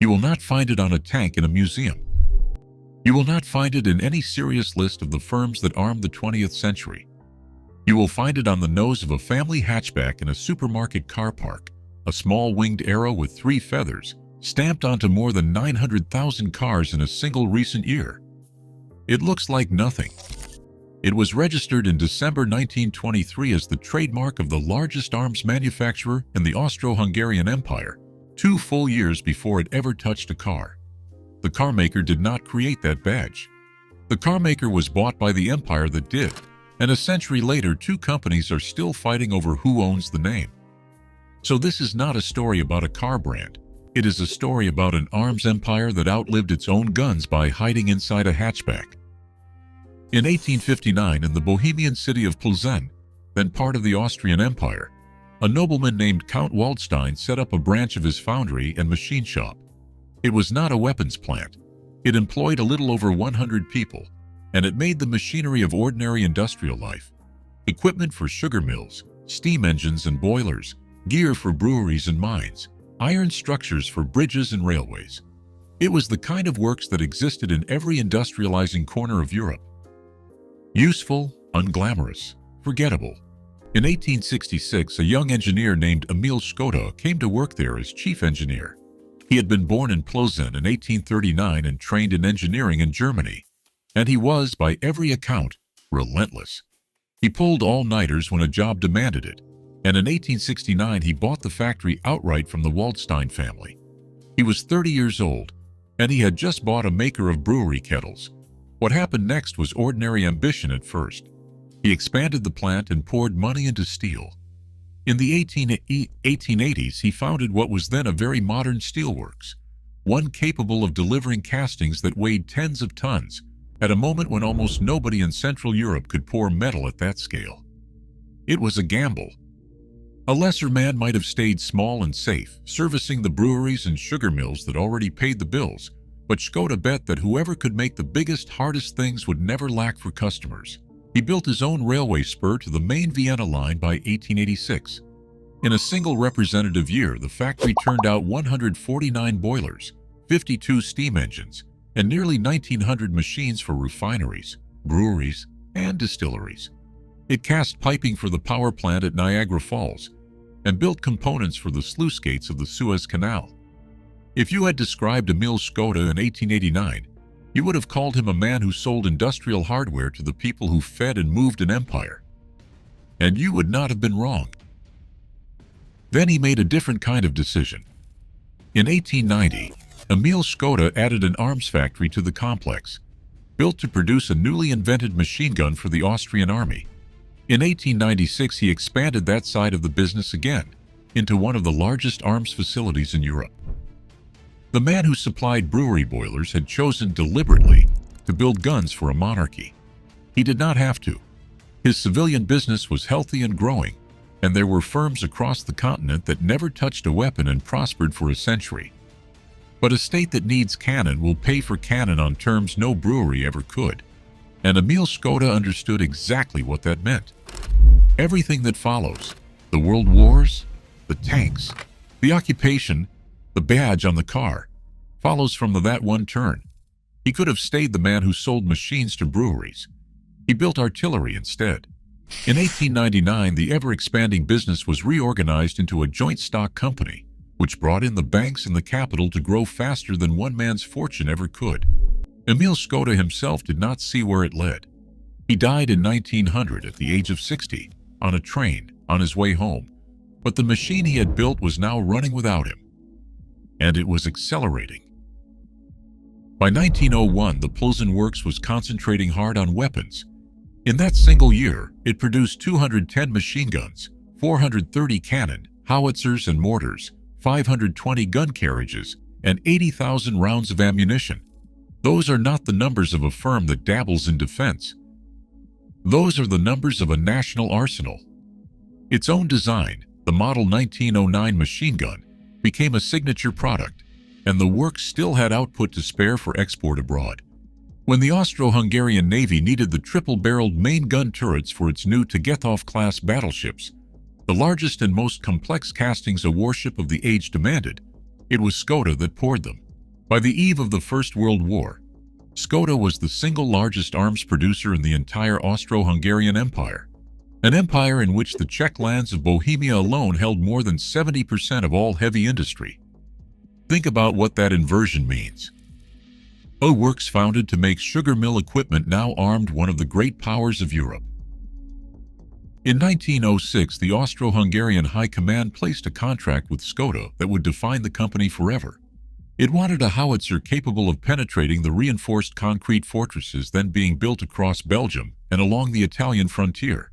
You will not find it on a tank in a museum. You will not find it in any serious list of the firms that armed the 20th century. You will find it on the nose of a family hatchback in a supermarket car park, a small winged arrow with 3 feathers, stamped onto more than 900,000 cars in a single recent year. It looks like nothing. It was registered in December 1923 as the trademark of the largest arms manufacturer in the Austro-Hungarian Empire, 2 full years before it ever touched a car. The carmaker did not create that badge. The carmaker was bought by the empire that did, and a century later 2 companies are still fighting over who owns the name. So this is not a story about a car brand. It is a story about an arms empire that outlived its own guns by hiding inside a hatchback. In 1859, in the Bohemian city of Plzeň, then part of the Austrian Empire, a nobleman named Count Waldstein set up a branch of his foundry and machine shop. It was not a weapons plant. It employed a little over 100 people, and it made the machinery of ordinary industrial life: equipment for sugar mills, steam engines and boilers, gear for breweries and mines, iron structures for bridges and railways. It was the kind of works that existed in every industrializing corner of Europe. Useful, unglamorous, forgettable. In 1866, a young engineer named Emil Škoda came to work there as chief engineer. He had been born in Plzeň in 1839 and trained in engineering in Germany. And he was, by every account, relentless. He pulled all-nighters when a job demanded it, and in 1869 he bought the factory outright from the Waldstein family. He was 30 years old, and he had just bought a maker of brewery kettles. What happened next was ordinary ambition at first. He expanded the plant and poured money into steel. In the 1880s, he founded what was then a very modern steelworks, one capable of delivering castings that weighed tens of tons, at a moment when almost nobody in Central Europe could pour metal at that scale. It was a gamble. A lesser man might have stayed small and safe, servicing the breweries and sugar mills that already paid the bills, but Škoda bet that whoever could make the biggest, hardest things would never lack for customers. He built his own railway spur to the main Vienna line by 1886. In a single representative year, the factory turned out 149 boilers, 52 steam engines, and nearly 1,900 machines for refineries, breweries, and distilleries. It cast piping for the power plant at Niagara Falls and built components for the sluice gates of the Suez Canal. If you had described Emil Škoda in 1889, you would have called him a man who sold industrial hardware to the people who fed and moved an empire. And you would not have been wrong. Then he made a different kind of decision. In 1890, Emil Škoda added an arms factory to the complex, built to produce a newly invented machine gun for the Austrian army. In 1896, he expanded that side of the business again into one of the largest arms facilities in Europe. The man who supplied brewery boilers had chosen deliberately to build guns for a monarchy. He did not have to. His civilian business was healthy and growing, and there were firms across the continent that never touched a weapon and prospered for a century. But a state that needs cannon will pay for cannon on terms no brewery ever could, and Emil Škoda understood exactly what that meant. Everything that follows, the world wars, the tanks, the occupation, the badge on the car, follows from that one turn. He could have stayed the man who sold machines to breweries. He built artillery instead. In 1899, the ever-expanding business was reorganized into a joint stock company, which brought in the banks and the capital to grow faster than one man's fortune ever could. Emil Škoda himself did not see where it led. He died in 1900 at the age of 60, on a train, on his way home. But the machine he had built was now running without him. And it was accelerating. By 1901, the Plzeň works was concentrating hard on weapons. In that single year, it produced 210 machine guns, 430 cannon, howitzers and mortars, 520 gun carriages, and 80,000 rounds of ammunition. Those are not the numbers of a firm that dabbles in defense. Those are the numbers of a national arsenal. Its own design, the Model 1909 machine gun, became a signature product, and the works still had output to spare for export abroad. When the Austro-Hungarian Navy needed the triple-barreled main gun turrets for its new Tegethoff-class battleships, the largest and most complex castings a warship of the age demanded, it was Škoda that poured them. By the eve of the First World War, Škoda was the single largest arms producer in the entire Austro-Hungarian Empire, an empire in which the Czech lands of Bohemia alone held more than 70% of all heavy industry. Think about what that inversion means. A works founded to make sugar mill equipment now armed one of the great powers of Europe. In 1906, the Austro-Hungarian High Command placed a contract with Škoda that would define the company forever. It wanted a howitzer capable of penetrating the reinforced concrete fortresses then being built across Belgium and along the Italian frontier.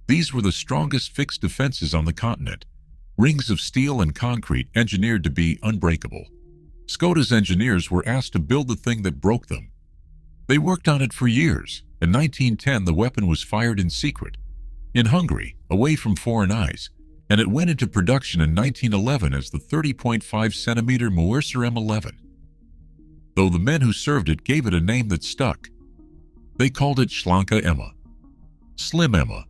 These were the strongest fixed defenses on the continent, rings of steel and concrete engineered to be unbreakable. Škoda's engineers were asked to build the thing that broke them. They worked on it for years. In 1910, the weapon was fired in secret, in Hungary, away from foreign eyes, and it went into production in 1911 as the 30.5-centimeter Mauerser M11. Though the men who served it gave it a name that stuck. They called it Schlanke Emma, Slim Emma.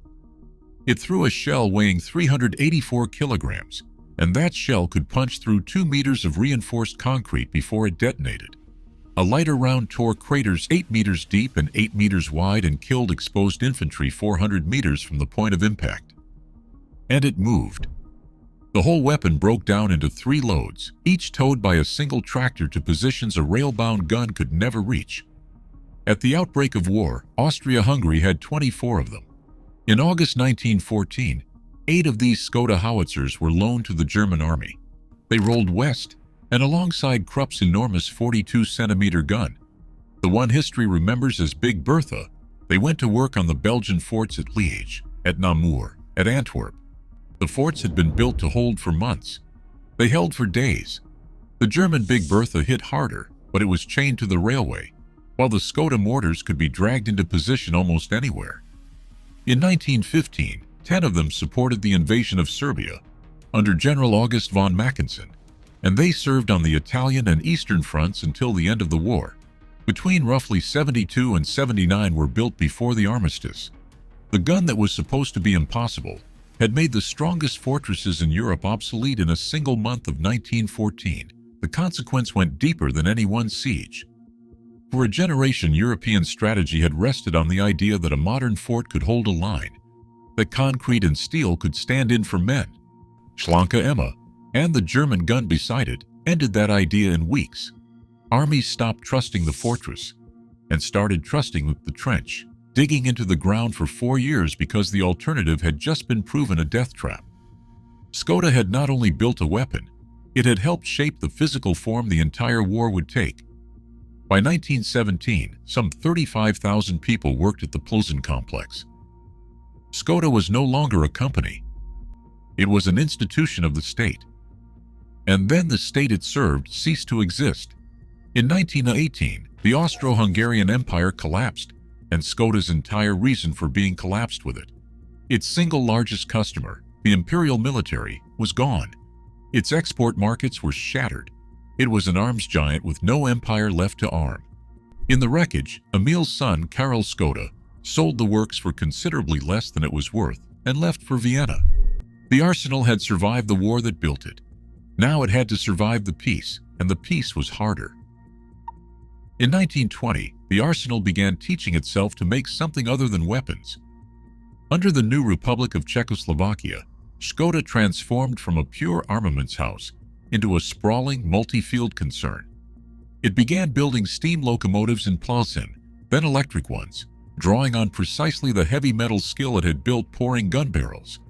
It threw a shell weighing 384 kilograms, and that shell could punch through 2 meters of reinforced concrete before it detonated. A lighter round tore craters 8 meters deep and 8 meters wide and killed exposed infantry 400 meters from the point of impact. And it moved. The whole weapon broke down into 3 loads, each towed by a single tractor to positions a rail-bound gun could never reach. At the outbreak of war, Austria-Hungary had 24 of them. In August 1914, 8 of these Škoda howitzers were loaned to the German army. They rolled west, and alongside Krupp's enormous 42-centimeter gun, the one history remembers as Big Bertha, they went to work on the Belgian forts at Liège, at Namur, at Antwerp. The forts had been built to hold for months. They held for days. The German Big Bertha hit harder, but it was chained to the railway, while the Škoda mortars could be dragged into position almost anywhere. In 1915, 10 of them supported the invasion of Serbia under General August von Mackensen, and they served on the Italian and Eastern fronts until the end of the war. Between roughly 72 and 79 were built before the armistice. The gun that was supposed to be impossible had made the strongest fortresses in Europe obsolete in a single month of 1914. The consequence went deeper than any one siege. For a generation, European strategy had rested on the idea that a modern fort could hold a line, that concrete and steel could stand in for men. Schlanke Emma, and the German gun beside it, ended that idea in weeks. Armies stopped trusting the fortress and started trusting the trench, digging into the ground for 4 years because the alternative had just been proven a death trap. Škoda had not only built a weapon, it had helped shape the physical form the entire war would take. By 1917, some 35,000 people worked at the Plzeň complex. Škoda was no longer a company. It was an institution of the state. And then the state it served ceased to exist. In 1918, the Austro-Hungarian Empire collapsed, and Škoda's entire reason for being collapsed with it. Its single largest customer, the imperial military, was gone. Its export markets were shattered. It was an arms giant with no empire left to arm. In the wreckage, Emil's son, Karel Škoda, sold the works for considerably less than it was worth and left for Vienna. The arsenal had survived the war that built it. Now it had to survive the peace, and the peace was harder. In 1920, the arsenal began teaching itself to make something other than weapons. Under the new Republic of Czechoslovakia, Škoda transformed from a pure armaments house into a sprawling, multi-field concern. It began building steam locomotives in Plzeň, then electric ones, drawing on precisely the heavy metal skill it had built pouring gun barrels.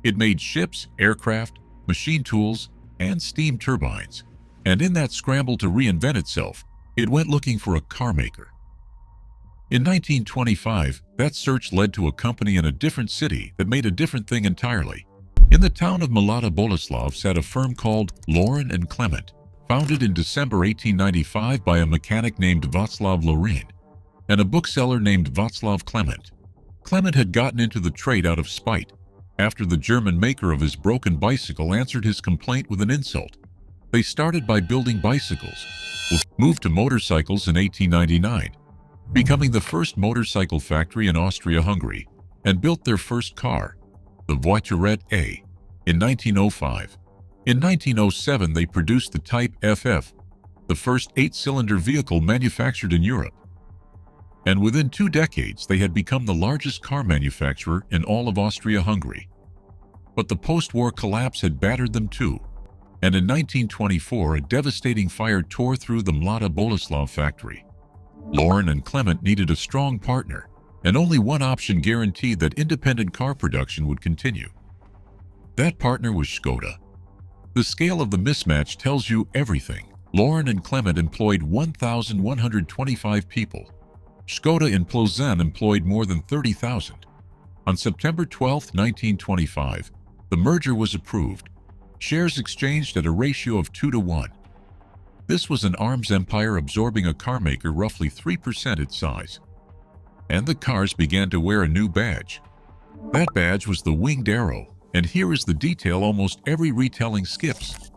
It made ships, aircraft, machine tools, and steam turbines. And in that scramble to reinvent itself, it went looking for a car maker. In 1925, that search led to a company in a different city that made a different thing entirely. In the town of Mladá Boleslav sat a firm called Laurin and Klement, founded in December 1895 by a mechanic named Václav Laurin and a bookseller named Václav Klement. Klement had gotten into the trade out of spite, after the German maker of his broken bicycle answered his complaint with an insult. They started by building bicycles, moved to motorcycles in 1899, becoming the first motorcycle factory in Austria-Hungary, and built their first car, the Voiturette A, in 1905. In 1907, they produced the Type FF, the first 8-cylinder vehicle manufactured in Europe. And within 2 decades, they had become the largest car manufacturer in all of Austria-Hungary. But the post-war collapse had battered them too, and in 1924 a devastating fire tore through the Mlada Boleslav factory. Laurin and Klement needed a strong partner, and only one option guaranteed that independent car production would continue. That partner was Škoda. The scale of the mismatch tells you everything. Laurin and Klement employed 1,125 people. Škoda in Plzeň employed more than 30,000. On September 12, 1925, the merger was approved. Shares exchanged at a ratio of 2-to-1. This was an arms empire absorbing a carmaker roughly 3% its size. And the cars began to wear a new badge. That badge was the winged arrow, and here is the detail almost every retelling skips.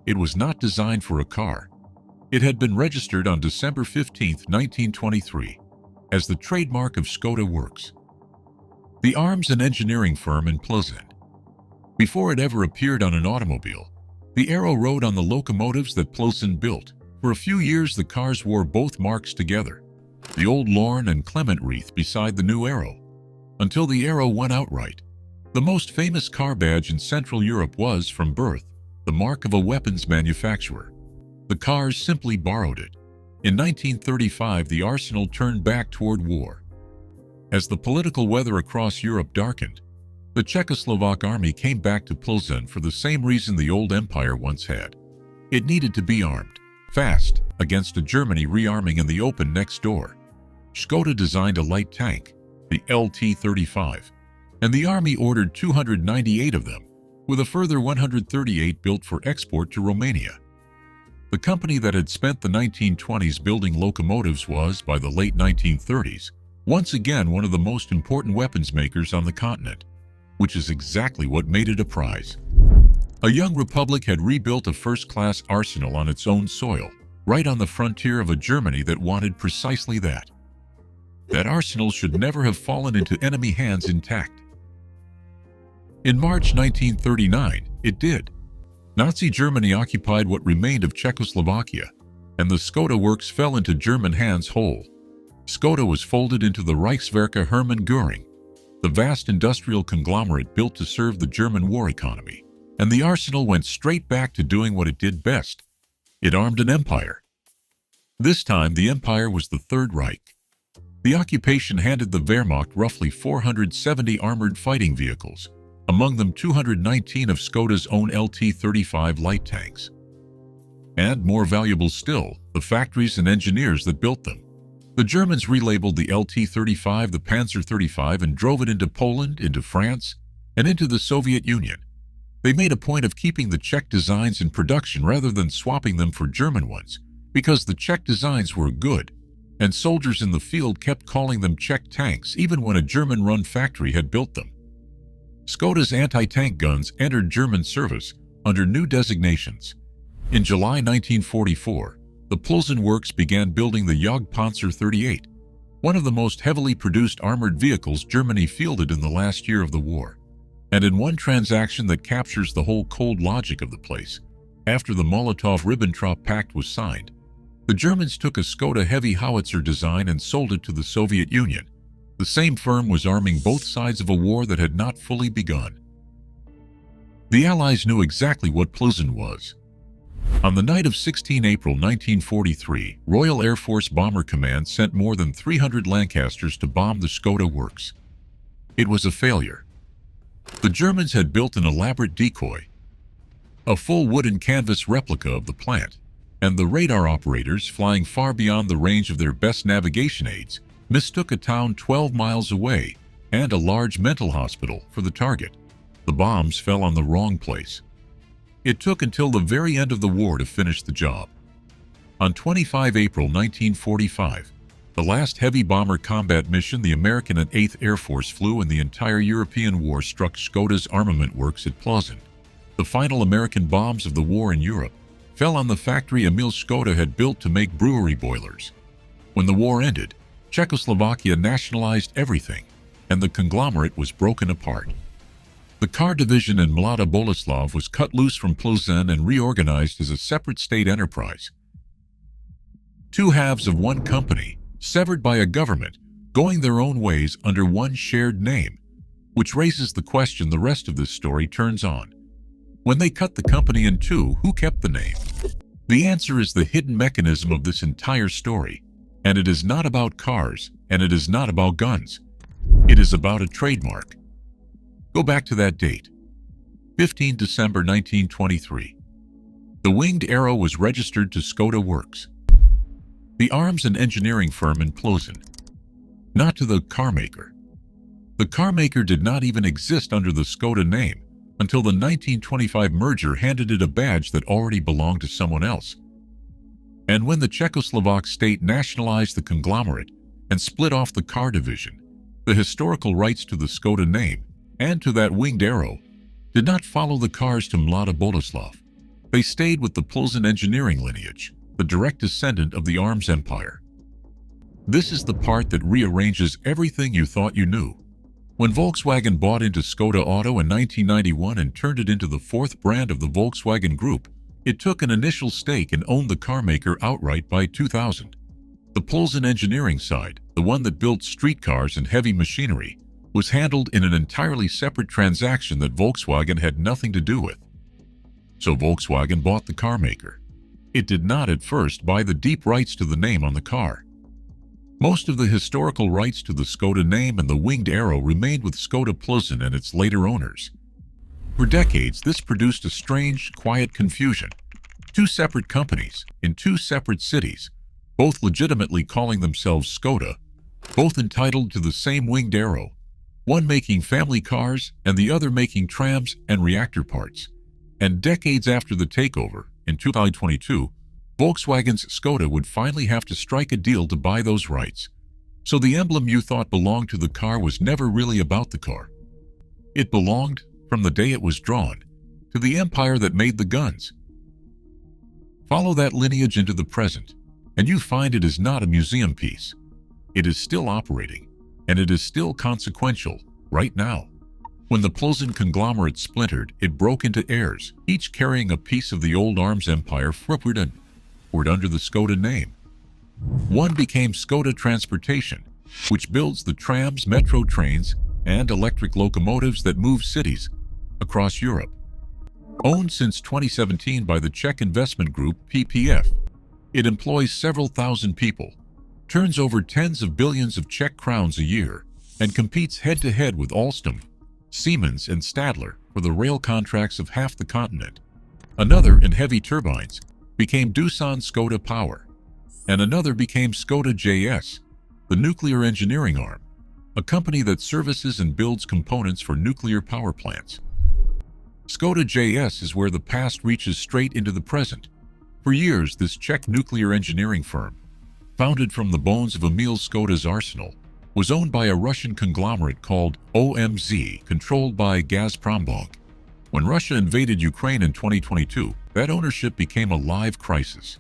It was not designed for a car. It had been registered on December 15, 1923, as the trademark of Škoda Works, the arms and engineering firm in Plzeň. Before it ever appeared on an automobile, the arrow rode on the locomotives that Plzeň built. For a few years, the cars wore both marks together, the old Laurin and Klement wreath beside the new arrow, until the arrow went outright. The most famous car badge in Central Europe was, from birth, the mark of a weapons manufacturer. The cars simply borrowed it. In 1935, the arsenal turned back toward war. As the political weather across Europe darkened, the Czechoslovak army came back to Plzeň for the same reason the old empire once had. It needed to be armed, fast, against a Germany rearming in the open next door. Škoda designed a light tank, the LT-35, and the army ordered 298 of them, with a further 138 built for export to Romania. The company that had spent the 1920s building locomotives was, by the late 1930s, once again one of the most important weapons makers on the continent, which is exactly what made it a prize. A young republic had rebuilt a first-class arsenal on its own soil, right on the frontier of a Germany that wanted precisely that. That arsenal should never have fallen into enemy hands intact. In March 1939, it did. Nazi Germany occupied what remained of Czechoslovakia, and the Skoda works fell into German hands whole. Skoda was folded into the Reichswerke Hermann Göring, the vast industrial conglomerate built to serve the German war economy, and the arsenal went straight back to doing what it did best. It armed an empire. This time, the empire was the Third Reich. The occupation handed the Wehrmacht roughly 470 armored fighting vehicles, among them 219 of Škoda's own LT-35 light tanks. And, more valuable still, the factories and engineers that built them. The Germans relabeled the LT-35 the Panzer 35 and drove it into Poland, into France, and into the Soviet Union. They made a point of keeping the Czech designs in production rather than swapping them for German ones, because the Czech designs were good, and soldiers in the field kept calling them Czech tanks even when a German-run factory had built them. Škoda's anti-tank guns entered German service under new designations. In July 1944, the Plzeň works began building the Jagdpanzer 38, one of the most heavily produced armored vehicles Germany fielded in the last year of the war. And in one transaction that captures the whole cold logic of the place, after the Molotov-Ribbentrop Pact was signed, the Germans took a Škoda heavy howitzer design and sold it to the Soviet Union. The same firm was arming both sides of a war that had not fully begun. The Allies knew exactly what Plzeň was. On the night of 16 April 1943, Royal Air Force Bomber Command sent more than 300 Lancasters to bomb the Škoda works. It was a failure. The Germans had built an elaborate decoy, a full wooden canvas replica of the plant, and the radar operators, flying far beyond the range of their best navigation aids, mistook a town 12 miles away and a large mental hospital for the target. The bombs fell on the wrong place. It took until the very end of the war to finish the job. On 25 April 1945, the last heavy bomber combat mission the American and 8th Air Force flew in the entire European war struck Škoda's armament works at Plzeň. The final American bombs of the war in Europe fell on the factory Emil Škoda had built to make brewery boilers. When the war ended, Czechoslovakia nationalized everything, and the conglomerate was broken apart. The car division in Mlada Boleslav was cut loose from Plzeň and reorganized as a separate state enterprise. Two halves of one company, severed by a government, going their own ways under one shared name, which raises the question the rest of this story turns on. When they cut the company in two, who kept the name? The answer is the hidden mechanism of this entire story, and it is not about cars, and it is not about guns. It is about a trademark. Go back to that date, 15 December 1923. The winged arrow was registered to Skoda Works, the arms and engineering firm in Plzeň, not to the carmaker. The carmaker did not even exist under the Skoda name until the 1925 merger handed it a badge that already belonged to someone else. And when the Czechoslovak state nationalized the conglomerate and split off the car division, the historical rights to the Skoda name and to that winged arrow did not follow the cars to Mlada Boleslav. They stayed with the Plzeň engineering lineage, the direct descendant of the arms empire. This is the part that rearranges everything you thought you knew. When Volkswagen bought into Škoda Auto in 1991 and turned it into the fourth brand of the Volkswagen Group, it took an initial stake and owned the carmaker outright by 2000. The Plzeň engineering side, the one that built streetcars and heavy machinery, was handled in an entirely separate transaction that Volkswagen had nothing to do with. So Volkswagen bought the carmaker. It did not at first buy the deep rights to the name on the car. Most of the historical rights to the Skoda name and the winged arrow remained with Škoda Plzeň and its later owners. For decades, this produced a strange, quiet confusion. Two separate companies in two separate cities, both legitimately calling themselves Škoda, both entitled to the same winged arrow, one making family cars and the other making trams and reactor parts. And decades after the takeover, in 2022, Volkswagen's Škoda would finally have to strike a deal to buy those rights. So the emblem you thought belonged to the car was never really about the car. It belonged, from the day it was drawn, to the empire that made the guns. Follow that lineage into the present, and you find it is not a museum piece. It is still operating, and it is still consequential, right now. When the Plzeň conglomerate splintered, it broke into heirs, each carrying a piece of the old arms empire forward under the Škoda name. One became Škoda Transportation, which builds the trams, metro trains, and electric locomotives that move cities across Europe. Owned since 2017 by the Czech investment group PPF, it employs several thousand people, turns over tens of billions of Czech crowns a year, and competes head-to-head with Alstom, Siemens, and Stadler for the rail contracts of half the continent. Another, in heavy turbines, became Doosan Škoda Power, and another became Škoda JS, the nuclear engineering arm, a company that services and builds components for nuclear power plants. Škoda JS is where the past reaches straight into the present. For years, this Czech nuclear engineering firm, founded from the bones of Emil Škoda's arsenal, was owned by a Russian conglomerate called OMZ, controlled by Gazprombank. When Russia invaded Ukraine in 2022, that ownership became a live crisis.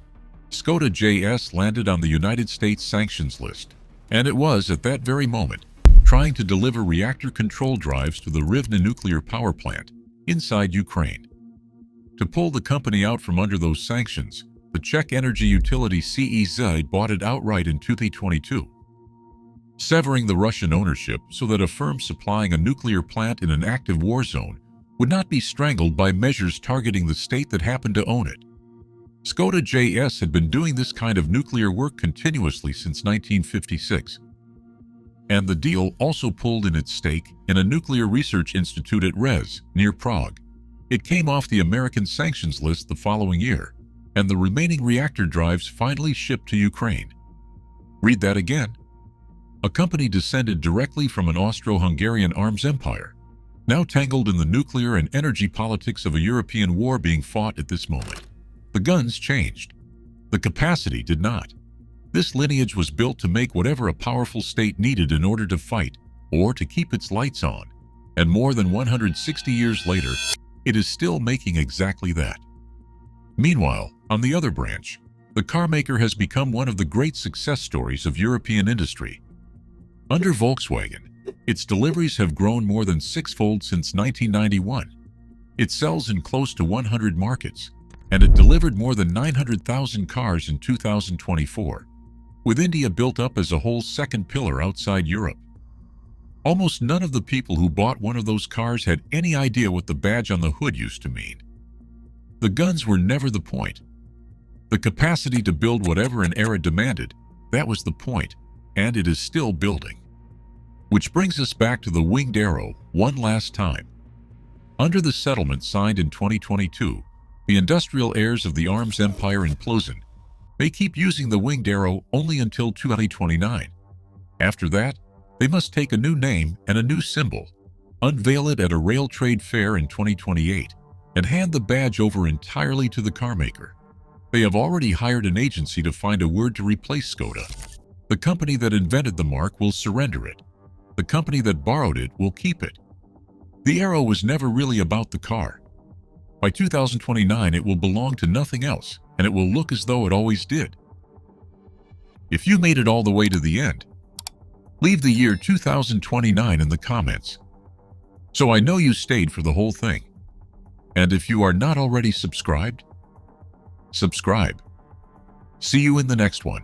Škoda JS landed on the United States sanctions list, and it was, at that very moment, trying to deliver reactor control drives to the Rivne nuclear power plant inside Ukraine. To pull the company out from under those sanctions, the Czech energy utility CEZ bought it outright in 2022, severing the Russian ownership so that a firm supplying a nuclear plant in an active war zone would not be strangled by measures targeting the state that happened to own it. Škoda JS had been doing this kind of nuclear work continuously since 1956. And the deal also pulled in its stake in a nuclear research institute at Rez, near Prague. It came off the American sanctions list the following year, and the remaining reactor drives finally shipped to Ukraine. Read that again. A company descended directly from an Austro-Hungarian arms empire, now tangled in the nuclear and energy politics of a European war being fought at this moment. The guns changed. The capacity did not. This lineage was built to make whatever a powerful state needed in order to fight or to keep its lights on, and more than 160 years later, it is still making exactly that. Meanwhile, on the other branch, the carmaker has become one of the great success stories of European industry. Under Volkswagen, its deliveries have grown more than sixfold since 1991. It sells in close to 100 markets, and it delivered more than 900,000 cars in 2024, with India built up as a whole second pillar outside Europe. Almost none of the people who bought one of those cars had any idea what the badge on the hood used to mean. The guns were never the point. The capacity to build whatever an era demanded, that was the point, and it is still building. Which brings us back to the winged arrow one last time. Under the settlement signed in 2022, the industrial heirs of the arms empire in Plosen may keep using the winged arrow only until 2029. After that, they must take a new name and a new symbol, unveil it at a rail trade fair in 2028, and hand the badge over entirely to the carmaker. They have already hired an agency to find a word to replace Skoda. The company that invented the mark will surrender it. The company that borrowed it will keep it. The arrow was never really about the car. By 2029, it will belong to nothing else, and it will look as though it always did. If you made it all the way to the end, leave the year 2029 in the comments, so I know you stayed for the whole thing. And if you are not already subscribed, subscribe. See you in the next one.